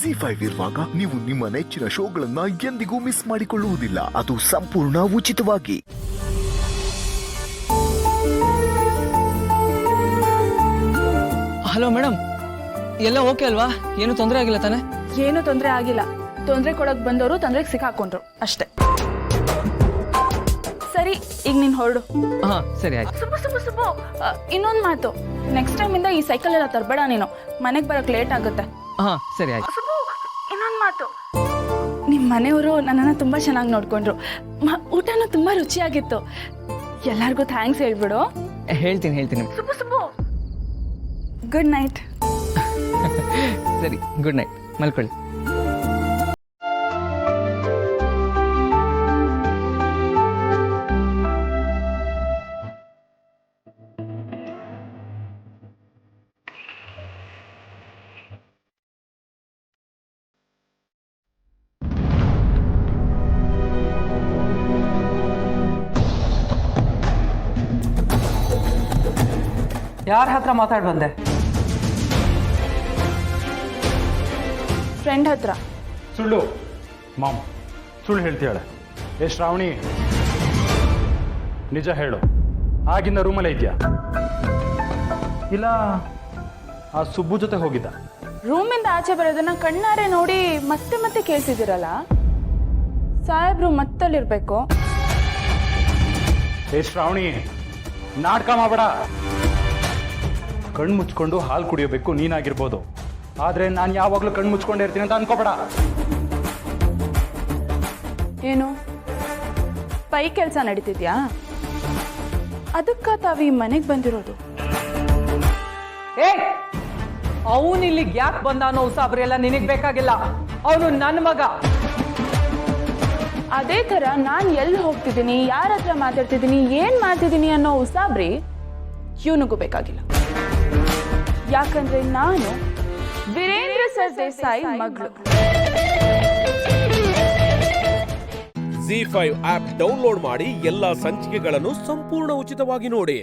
ZEE5 ಇರುವಾಗ ನೀವು ನಿಮ್ಮ ನೆಚ್ಚಿನ ಶೋಗಳನ್ನ ಎಂದಿಗೂ ಮಿಸ್ ಮಾಡಿಕೊಳ್ಳುವುದಿಲ್ಲ. ಅದು ಸಂಪೂರ್ಣ ಉಚಿತವಾಗಿ. ಹಲೋ ಮೇಡಮ್, ಎಲ್ಲ ಓಕೆ ಅಲ್ವಾ? ಏನು ತೊಂದರೆ ಆಗಿಲ್ಲ ತಾನೆ? ಏನು ತೊಂದರೆ ಆಗಿಲ್ಲ. ತೊಂದರೆ ಕೊಡಕ್ ಬಂದವರು ತೊಂದರೆಗೆ ಸಿಕ್ಕಾಕೊಂಡ್ರು ಅಷ್ಟೇ. ಸರಿ, ಈಗ ನೀನ್ ಹೊರಡು. ಹಾ ಸರಿ ಆಯ್ತು. ಸುಬ್ಬು ಇನ್ನೊಂದು ಮಾತು, ನೆಕ್ಸ್ಟ್ ಟೈಮ್ ಇಂದ ಈ ಸೈಕಲ್ ಎಲ್ಲ ತರಬೇಡ ನೀನು. ಮನೆಗೆ ಬರಕ್ ಲೇಟ್ ಆಗುತ್ತೆ. ಹಾ ಸರಿ ಆಯ್ತು. ಇನ್ನೊಂದು ಮಾತು, ನಿಮ್ಮ ಮನೆಯವರು ನನ್ನನ್ನು ತುಂಬಾ ಚೆನ್ನಾಗಿ ನೋಡ್ಕೊಂಡ್ರು. ಊಟನೂ ತುಂಬಾ ರುಚಿಯಾಗಿತ್ತು. ಎಲ್ಲರಿಗೂ ಥ್ಯಾಂಕ್ಸ್ ಹೇಳ್ಬಿಡು. ಹೇಳ್ತೀನಿ. Subbu good night. ಸರಿ, ಗುಡ್ ನೈಟ್, ಮಲ್ಕೊಳ್ಳಿ. ಯಾರ ಹತ್ರ ಮಾತಾಡ್ ಬಂದೆ? ಫ್ರೆಂಡ್ ಹತ್ರ. ಸುಳ್ಳು ಮಾಮ್, ಸುಳ್ಳು ಹೇಳ್ತೀಯಾಳೆ. ಶ್ರಾವಣಿ, ನಿಜ ಹೇಳು, ಆಗಿಂದ ರೂಮಲ್ಲೇ ಇದೆಯಾ ಇಲ್ಲ ಆ ಸುಬ್ಬು ಜೊತೆ ಹೋಗಿದ್ದ? ರೂಮಿಂದ ಆಚೆ ಬರೋದನ್ನ ಕಣ್ಣಾರೆ ನೋಡಿ ಮತ್ತೆ ಮತ್ತೆ ಕೇಳ್ತಿದ್ದೀರಲ್ಲ, ಸಾಹೇಬ್ರು ಮತ್ತಲ್ಲಿರ್ಬೇಕು. ಶ್ರಾವಣಿ, ನಾಟಕ ಮಾಡಬೇಡ. ಕಣ್ಣು ಮುಚ್ಕೊಂಡು ಹಾಲು ಕುಡಿಯಬೇಕು ನೀನಾಗಿರ್ಬೋದು, ಆದ್ರೆ ನಾನು ಯಾವಾಗಲೂ ಕಣ್ಣು ಮುಚ್ಕೊಂಡೇ ಇರ್ತೀನಿ ಅಂತ ಅನ್ಕೋಬೇಡ. ಏನು ಪೈ ಕೆಲಸ ನಡೀತಿದ್ಯಾ? ಅದಕ್ಕ ತಾವು ಈ ಮನೆಗೆ ಬಂದಿರೋದು? ಏ, ಅವನು ಇಲ್ಲಿಗೆ ಯಾಕೆ ಬಂದ ಅನ್ನೋ ಉಸಾಬ್ರಿ ಎಲ್ಲ ನಿನಗ್ ಬೇಕಾಗಿಲ್ಲ. ಅವನು ನನ್ನ ಮಗ. ಅದೇ ತರ ನಾನು ಎಲ್ಲಿ ಹೋಗ್ತಿದ್ದೀನಿ, ಯಾರ ಹತ್ರ ಮಾತಾಡ್ತಿದ್ದೀನಿ, ಏನ್ ಮಾಡ್ತಿದ್ದೀನಿ ಅನ್ನೋ ಉಸಾಬ್ರಿ ಇವನಿಗೂ ಬೇಕಾಗಿಲ್ಲ. ಯಾಕಂದ್ರೆ ನಾನು ವೀರೇಂದ್ರ ಸರ್ದೇಸಾಯಿ ಮಗಳು. ZEE5 ಆಪ್ ಡೌನ್ಲೋಡ್ ಮಾಡಿ ಎಲ್ಲಾ ಸಂಚಿಕೆಗಳನ್ನು ಸಂಪೂರ್ಣ ಉಚಿತವಾಗಿ ನೋಡಿ.